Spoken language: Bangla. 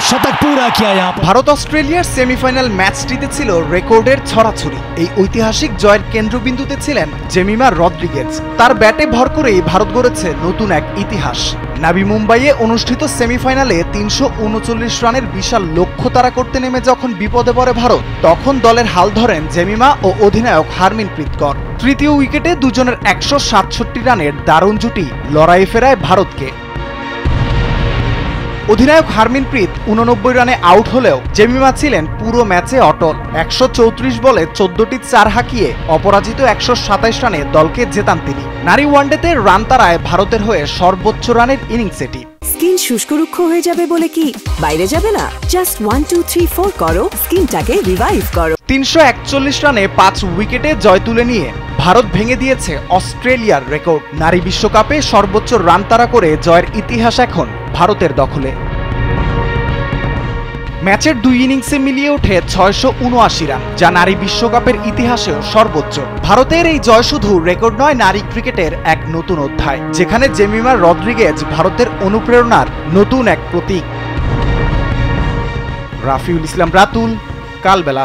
शतक पूरा किया यहाँ पर। ভারত অস্ট্রেলিয়ার সেমিফাইনাল ম্যাচটিতে ছিল রেকর্ডের ছড়াছড়ি। এই ঐতিহাসিক জয়ের কেন্দ্রবিন্দুতে ছিলেন জেমিমা রদ্রিগেজ। তার ব্যাটে ভর করেই ভারত গড়েছে নতুন এক ইতিহাস। নাভি মুম্বাইয়ে অনুষ্ঠিত সেমিফাইনালে ৩৩৯ রানের বিশাল লক্ষ্য তাড়া করতে নেমে যখন বিপদে পড়ে ভারত, তখন দলের হাল ধরেন জেমিমা ও অধিনায়ক হারমিনপ্রীত কর। তৃতীয় উইকেটে দুজনের ১৬৭ রানের দারুণ জুটি লড়াইয়ে ফেরায় ভারতকে। অধিনায়ক হারমিনপ্রীত ৮৯ রানে আউট হলেও জেমিমা ছিলেন পুরো ম্যাচে অটল। ১৩৪ বলে ১৪টি চার হাঁকিয়ে অপরাজিত ১২৭ রানে দলকে জেতান তিনি। নারী ওয়ানডেতে রান তাড়ায় ভারতের হয়ে সর্বোচ্চ রানের ইনিংস এটি। স্কিন শুষ্ক রুক্ষ হয়ে যাবে বলে কি বাইরে যাবে না? জাস্ট 1 2 3 4 করো, স্কিনটাকে রিভাইভ করো। ৩৪১ রানে ৫ উইকেটে জয় তুলে নিয়ে ভারত ভেঙে দিয়েছে অস্ট্রেলিয়ার রেকর্ড। নারী বিশ্বকাপে সর্বোচ্চ রান তাড়া করে জয়ের ইতিহাস এখন ভারতের দখলে। ম্যাচের ২ ইনিংসে মিলিয়ে ওঠে ৬৭৯ রান, যা নারী বিশ্বকাপের ইতিহাসেও সর্বোচ্চ। ভারতের এই জয় শুধু রেকর্ড নয়, নারী ক্রিকেটের এক নতুন অধ্যায়, যেখানে জেমিমা রদ্রিগেজ ভারতের অনুপ্রেরণার নতুন এক প্রতীক। রাফিউল ইসলাম রাতুল, কালবেলা।